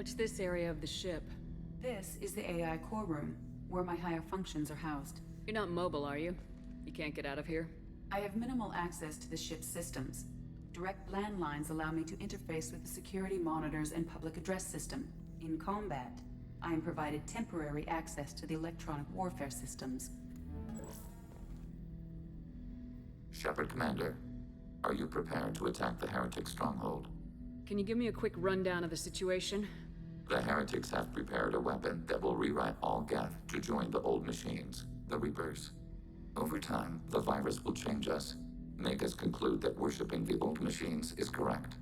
What's this area of the ship? This is the AI core room, where my higher functions are housed. You're not mobile, are you? You can't get out of here? I have minimal access to the ship's systems. Direct landlines allow me to interface with the security monitors and public address system. In combat, I am provided temporary access to the electronic warfare systems. Shepard Commander, are you prepared to attack the Heretic stronghold? Can you give me a quick rundown of the situation? The Heretics have prepared a weapon that will rewrite all Geth to join the old machines, the Reapers. Over time, the virus will change us, make us conclude that worshipping the old machines is correct.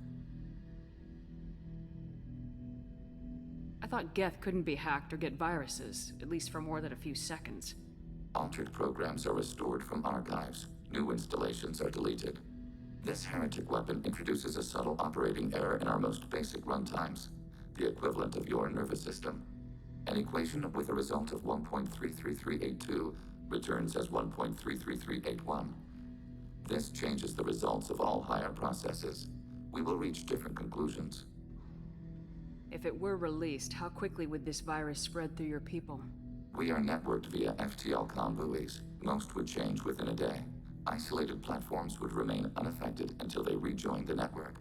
I thought Geth couldn't be hacked or get viruses, at least for more than a few seconds. Altered programs are restored from archives. New installations are deleted. This heretic weapon introduces a subtle operating error in our most basic runtimes, the equivalent of your nervous system. An equation with a result of 1.33382 returns as 1.33381. This changes the results of all higher processes. We will reach different conclusions. If it were released, how quickly would this virus spread through your people? We are networked via FTL-COM buoys. Most would change within a day. Isolated platforms would remain unaffected until they rejoined the network.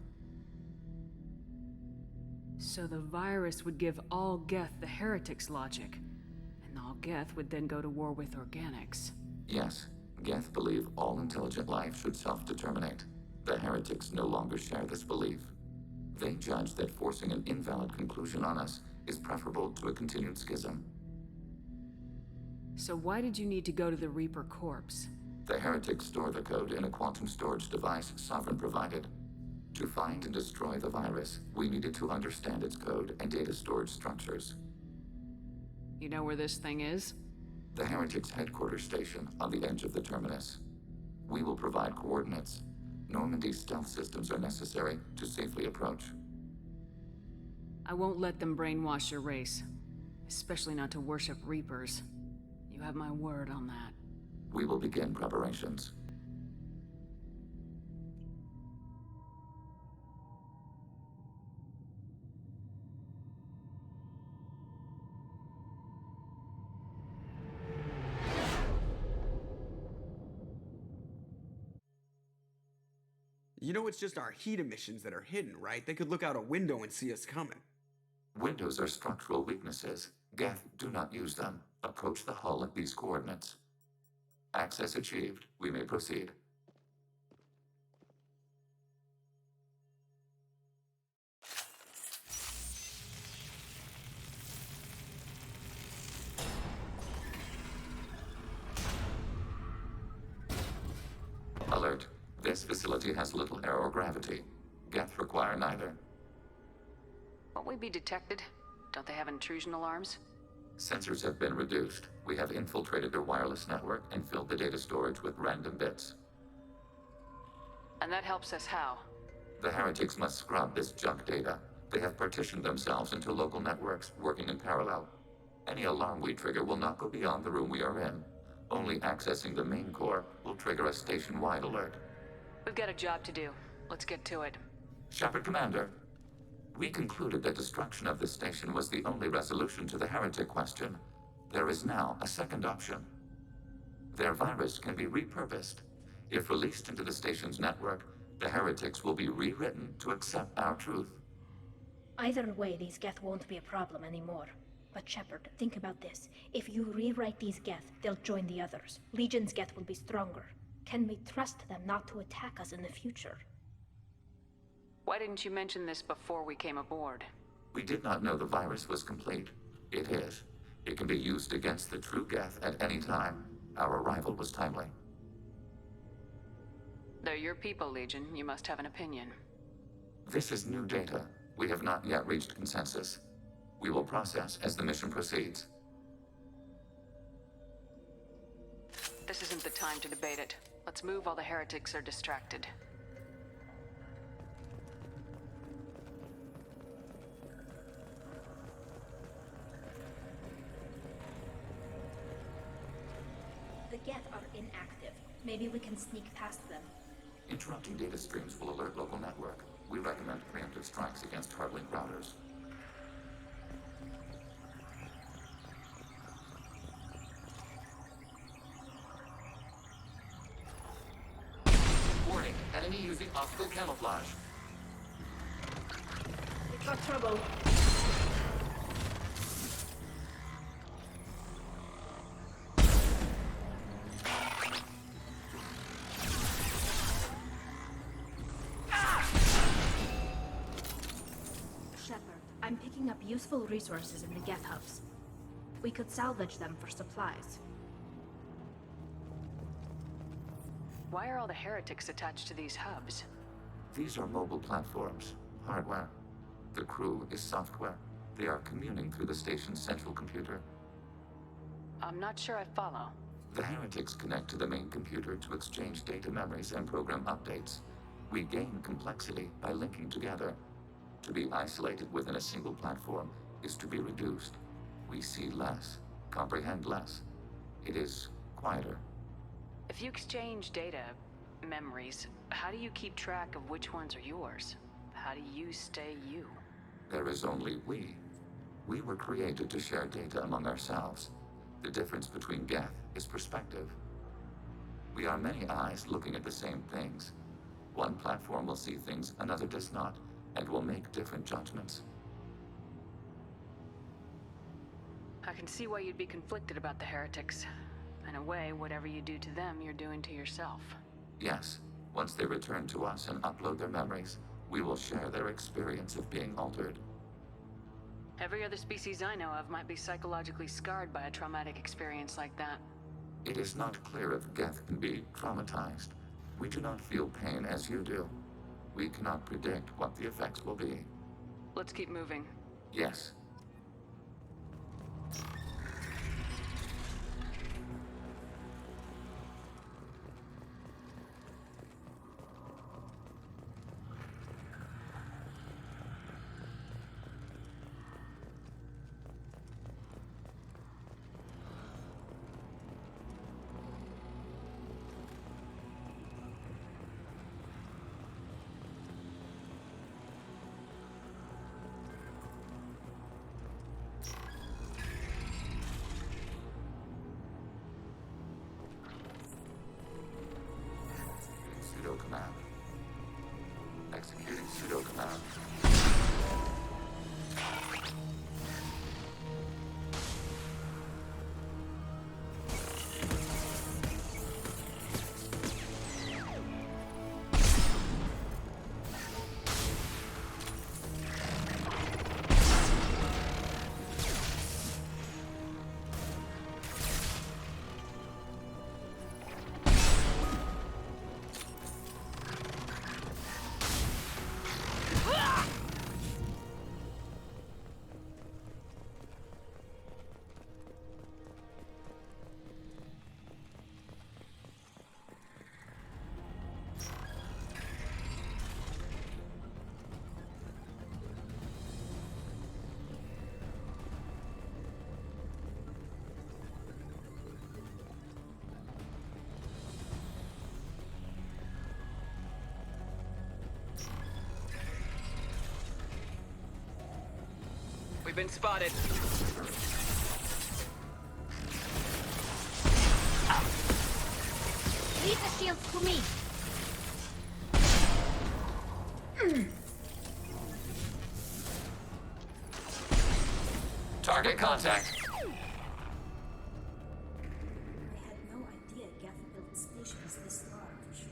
So the virus would give all Geth the Heretics' logic, and all Geth would then go to war with organics. Yes, Geth believe all intelligent life should self-determinate. The Heretics no longer share this belief. They judge that forcing an invalid conclusion on us is preferable to a continued schism. So why did you need to go to the Reaper Corps? The Heretics store the code in a quantum storage device Sovereign provided. To find and destroy the virus, we needed to understand its code and data storage structures. You know where this thing is? The Heretics headquarters station on the edge of the terminus. We will provide coordinates. Normandy's stealth systems are necessary to safely approach. I won't let them brainwash your race, especially not to worship Reapers. You have my word on that. We will begin preparations. You know it's just our heat emissions that are hidden, right? They could look out a window and see us coming. Windows are structural weaknesses. Geth do not use them. Approach the hull at these coordinates. Access achieved. We may proceed. Alert. This facility has little aerogravity. Geth require neither. Won't we be detected? Don't they have intrusion alarms? Sensors have been reduced. We have infiltrated their wireless network and filled the data storage with random bits. And that helps us how? The Heretics must scrub this junk data. They have partitioned themselves into local networks, working in parallel. Any alarm we trigger will not go beyond the room we are in. Only accessing the main core will trigger a station-wide alert. We've got a job to do. Let's get to it. Shepard Commander, we concluded that destruction of this station was the only resolution to the Heretic question. There is now a second option. Their virus can be repurposed. If released into the station's network, the Heretics will be rewritten to accept our truth. Either way, these Geth won't be a problem anymore. But Shepard, think about this. If you rewrite these Geth, they'll join the others. Legion's Geth will be stronger. Can we trust them not to attack us in the future? Why didn't you mention this before we came aboard? We did not know the virus was complete. It is. It can be used against the true Geth at any time. Our arrival was timely. They're your people, Legion. You must have an opinion. This is new data. We have not yet reached consensus. We will process as the mission proceeds. This isn't the time to debate it. Let's move while the Heretics are distracted. The Geth are inactive. Maybe we can sneak past them. Interrupting data streams will alert local network. We recommend preemptive strikes against hardlink routers. using optical camouflage. We've got trouble. Shepard, I'm picking up useful resources in the Geth hubs. We could salvage them for supplies. Why are all the heretics attached to these hubs? These are mobile platforms, hardware. The crew is software. They are communing through the station's central computer. I'm not sure I follow. The heretics connect to the main computer to exchange data memories and program updates. We gain complexity by linking together. To be isolated within a single platform is to be reduced. We see less, comprehend less. It is quieter. If you exchange data, memories, how do you keep track of which ones are yours? How do you stay you? There is only we. We were created to share data among ourselves. The difference between Geth is perspective. We are many eyes looking at the same things. One platform will see things another does not, and will make different judgments. I can see why you'd be conflicted about the heretics. In a way, whatever you do to them, you're doing to yourself. Yes, once they return to us and upload their memories, we will share their experience of being altered. Every other species I know of might be psychologically scarred by a traumatic experience like that. It is not clear if Geth can be traumatized. We do not feel pain as you do. We cannot predict what the effects will be. Let's keep moving. Yes. Pseudo command. Executing pseudo command. We've been spotted. Leave the shields to me. Target contact. I had no idea Geth built stations this large.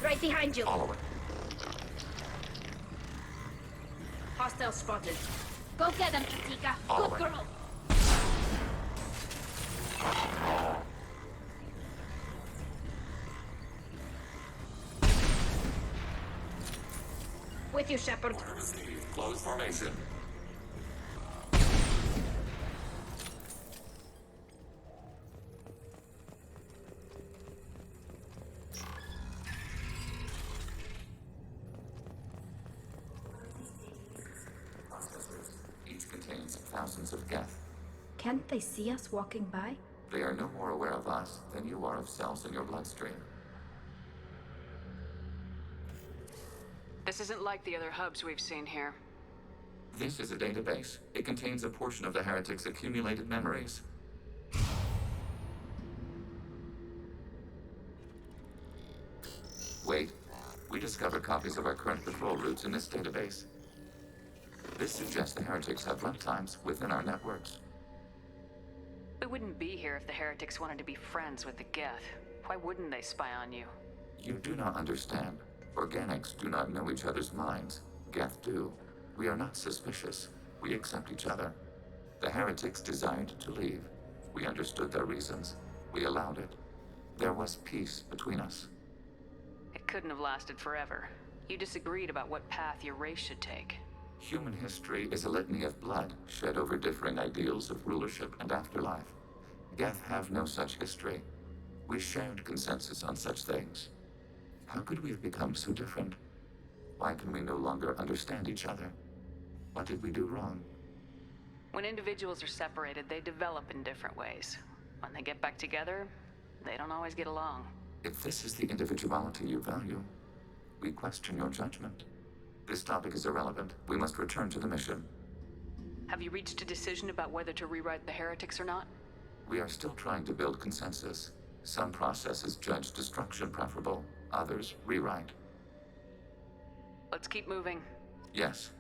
Right behind you. Follow it. Hostile spotted. Go get them, Katika. All Good right. girl. With you, Shepard. Received. Close formation. presence of Geth. Can't they see us walking by? They are no more aware of us than you are of cells in your bloodstream. This isn't like the other hubs we've seen here. This is a database. It contains a portion of the Heretic's accumulated memories. Wait. We discovered copies of our current patrol routes in this database. This suggests the Heretics have runtimes within our networks. We wouldn't be here if the Heretics wanted to be friends with the Geth. Why wouldn't they spy on you? You do not understand. Organics do not know each other's minds. Geth do. We are not suspicious. We accept each other. The Heretics desired to leave. We understood their reasons. We allowed it. There was peace between us. It couldn't have lasted forever. You disagreed about what path your race should take. Human history is a litany of blood shed over differing ideals of rulership and afterlife. Geth have no such history. We shared consensus on such things. How could we have become so different? Why can we no longer understand each other? What did we do wrong? When individuals are separated, they develop in different ways. When they get back together, they don't always get along. If this is the individuality you value, we question your judgment. This topic is irrelevant. We must return to the mission. Have you reached a decision about whether to rewrite the Heretics or not? We are still trying to build consensus. Some processes judge destruction preferable, others rewrite. Let's keep moving. Yes.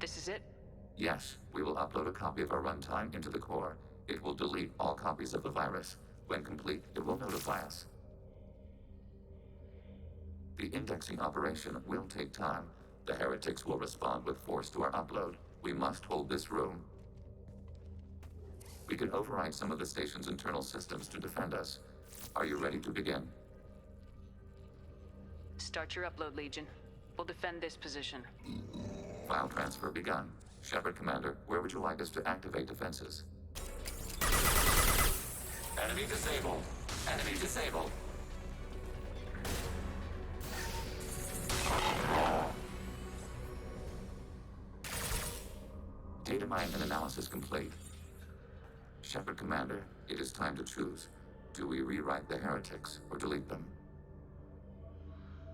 This is it? Yes, we will upload a copy of our runtime into the core. It will delete all copies of the virus. When complete, it will notify us. The indexing operation will take time. The Heretics will respond with force to our upload. We must hold this room. We can override some of the station's internal systems to defend us. Are you ready to begin? Start your upload, Legion. We'll defend this position. File transfer begun. Shepard Commander, where would you like us to activate defenses? Enemy disabled. Enemy disabled. Data mine and analysis complete. Shepard Commander, it is time to choose. Do we rewrite the Heretics or delete them?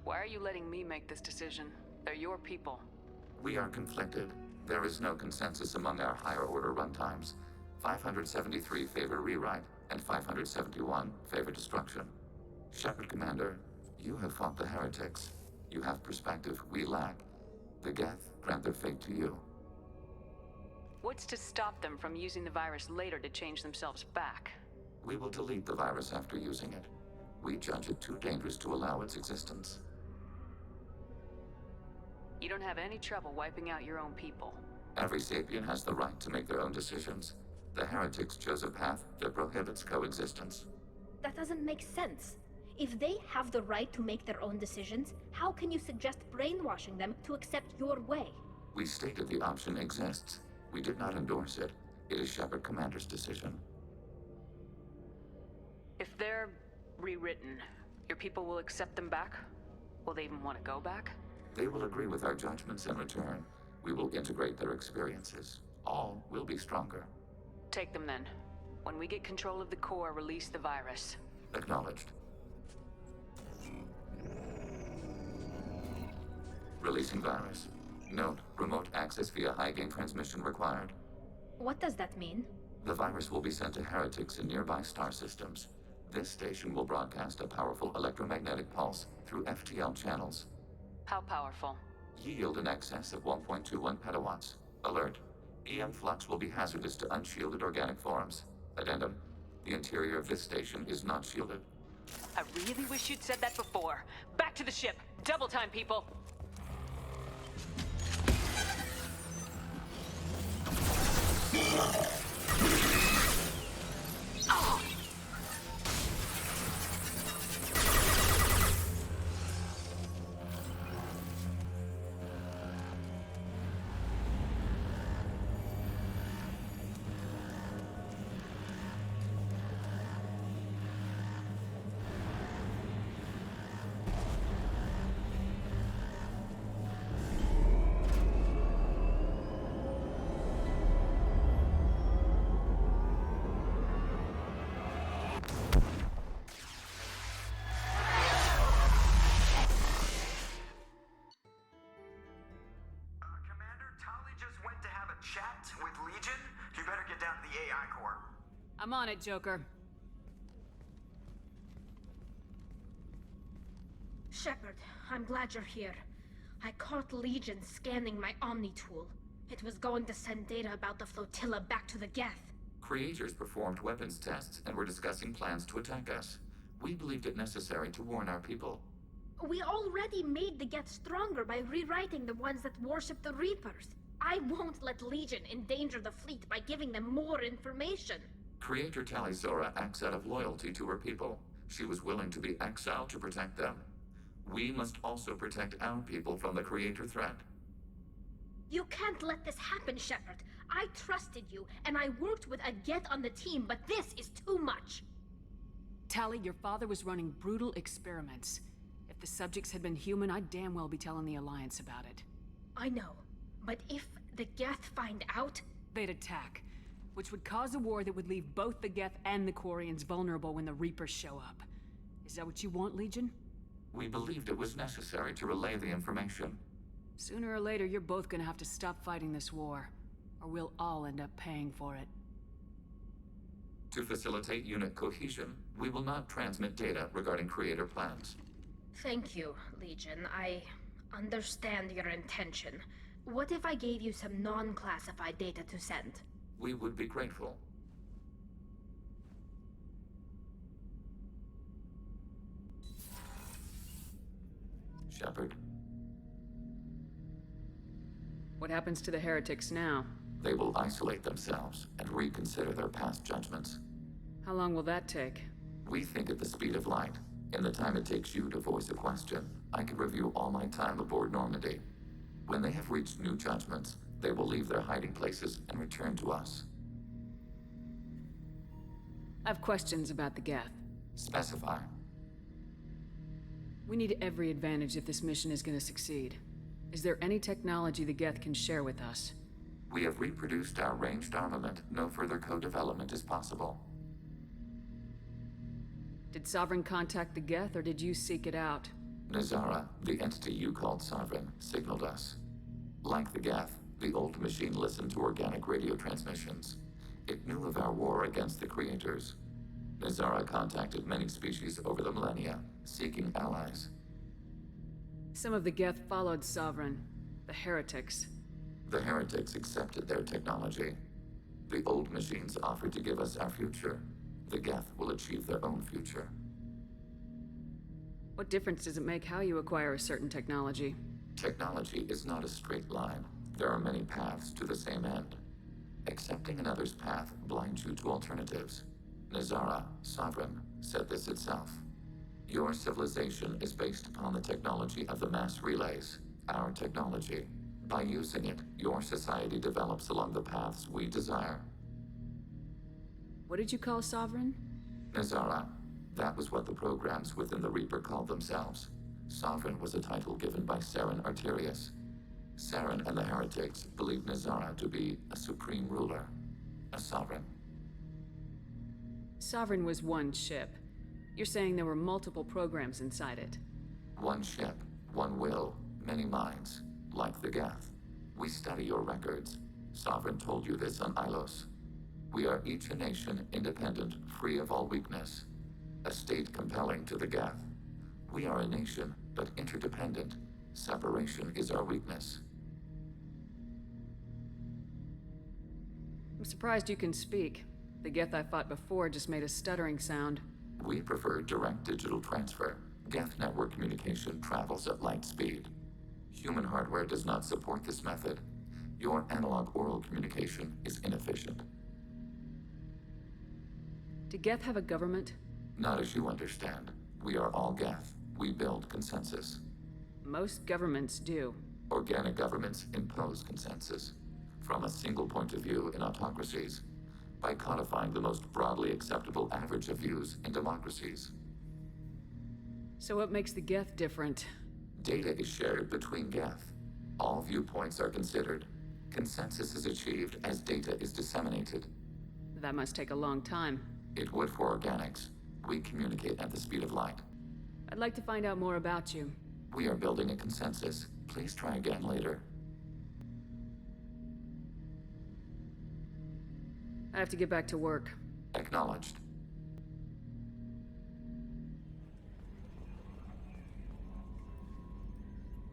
Why are you letting me make this decision? They're your people. We are conflicted. There is no consensus among our higher order runtimes. 573 favor rewrite, and 571 favor destruction. Shepard Commander, you have fought the Heretics. You have perspective we lack. The Geth grant their fate to you. What's to stop them from using the virus later to change themselves back? We will delete the virus after using it. We judge it too dangerous to allow its existence. You don't have any trouble wiping out your own people. Every sapient has the right to make their own decisions. The Heretics chose a path that prohibits coexistence. That doesn't make sense. If they have the right to make their own decisions, how can you suggest brainwashing them to accept your way? We stated the option exists. We did not endorse it. It is Shepard Commander's decision. If they're rewritten, your people will accept them back? Will they even want to go back? They will agree with our judgments in return. We will integrate their experiences. All will be stronger. Take them then. When we get control of the core, release the virus. Acknowledged. Releasing virus. Note, remote access via high-gain transmission required. What does that mean? The virus will be sent to Heretics in nearby star systems. This station will broadcast a powerful electromagnetic pulse through FTL channels. How powerful? Yield in excess of 1.21 petawatts. Alert. EM flux will be hazardous to unshielded organic forms. Addendum. The interior of this station is not shielded. I really wish you'd said that before. Back to the ship. Double time, people. I'm on it, Joker. Shepard, I'm glad you're here. I caught Legion scanning my Omni tool. It was going to send data about the flotilla back to the Geth. Creators performed weapons tests and were discussing plans to attack us. We believed it necessary to warn our people. We already made the Geth stronger by rewriting the ones that worship the Reapers. I won't let Legion endanger the fleet by giving them more information. Creator Talizora acts out of loyalty to her people. She was willing to be exiled to protect them. We must also protect our people from the Creator threat. You can't let this happen, Shepard. I trusted you, and I worked with a Geth on the team, but this is too much. Tali, your father was running brutal experiments. If the subjects had been human, I'd damn well be telling the Alliance about it. I know, but if the Geth find out... They'd attack, which would cause a war that would leave both the Geth and the Quarians vulnerable when the Reapers show up. Is that what you want, Legion? We believed it was necessary to relay the information. Sooner or later, you're both gonna have to stop fighting this war, or we'll all end up paying for it. To facilitate unit cohesion, we will not transmit data regarding Creator plans. Thank you, Legion. I understand your intention. What if I gave you some non-classified data to send? We would be grateful. Shepard, What happens to the heretics now? they will isolate themselves and reconsider their past judgments. How long will that take? We think at the speed of light. In the time it takes you to voice a question, I can review all my time aboard Normandy. When they have reached new judgments, they will leave their hiding places and return to us. I have questions about the Geth. Specify. We need every advantage if this mission is gonna succeed. Is there any technology the Geth can share with us? We have reproduced our ranged armament. No further co-development is possible. Did Sovereign contact the Geth, or did you seek it out? Nazara, the entity you called Sovereign, signaled us. Like the Geth, the old machine listened to organic radio transmissions. It knew of our war against the Creators. Nazara contacted many species over the millennia, seeking allies. Some of the Geth followed Sovereign. The heretics. The heretics accepted their technology. The old machines offered to give us our future. The Geth will achieve their own future. What difference does it make how you acquire a certain technology? Technology is not a straight line. There are many paths to the same end. Accepting another's path blinds you to alternatives. Nazara, Sovereign, said this itself. Your civilization is based upon the technology of the mass relays, our technology. By using it, your society develops along the paths we desire. What did you call Sovereign? Nazara, that was what the programs within the Reaper called themselves. Sovereign was a title given by Saren Arterius. Saren and the heretics believed Nazara to be a supreme ruler, a sovereign. Sovereign was one ship. You're saying there were multiple programs inside it. One ship, one will, many minds, like the Geth. We study your records. Sovereign told you this on Ilos. We are each a nation, independent, free of all weakness. A state compelling to the Geth. We are a nation, but interdependent. Separation is our weakness. I'm surprised you can speak. The Geth I fought before just made a stuttering sound. We prefer direct digital transfer. Geth network communication travels at light speed. Human hardware does not support this method. Your analog oral communication is inefficient. Do Geth have a government? Not as you understand. We are all Geth. We build consensus. Most governments do. Organic governments impose consensus. From a single point of view in autocracies. By codifying the most broadly acceptable average of views in democracies. So what makes the Geth different? Data is shared between Geth. All viewpoints are considered. Consensus is achieved as data is disseminated. That must take a long time. It would for organics. We communicate at the speed of light. I'd like to find out more about you. We are building a consensus. Please try again later. I have to get back to work. Acknowledged.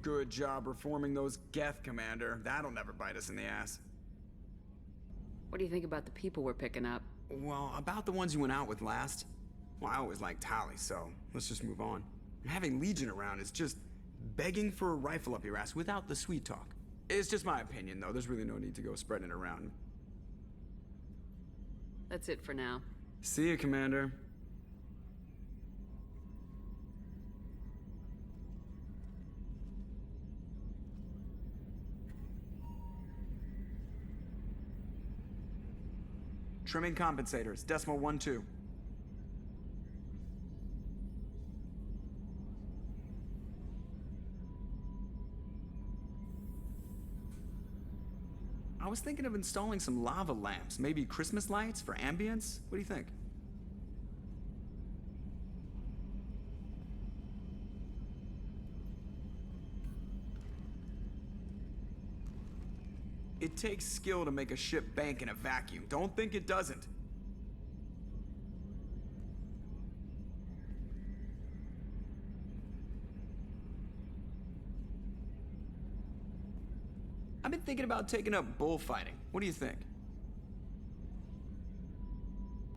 Good job reforming those Geth, Commander. That'll never bite us in the ass. What do you think about the people we're picking up? Well, about the ones you went out with last. Well, I always liked Tali, so let's just move on. Having Legion around is just begging for a rifle up your ass without the sweet talk. It's just my opinion, though. There's really no need to go spreading it around. That's it for now. See you, Commander. Trimming compensators, decimal 1-2. I was thinking of installing some lava lamps, maybe Christmas lights for ambience. What do you think? It takes skill to make a ship bank in a vacuum. Don't think it doesn't. I've been thinking about taking up bullfighting. What do you think?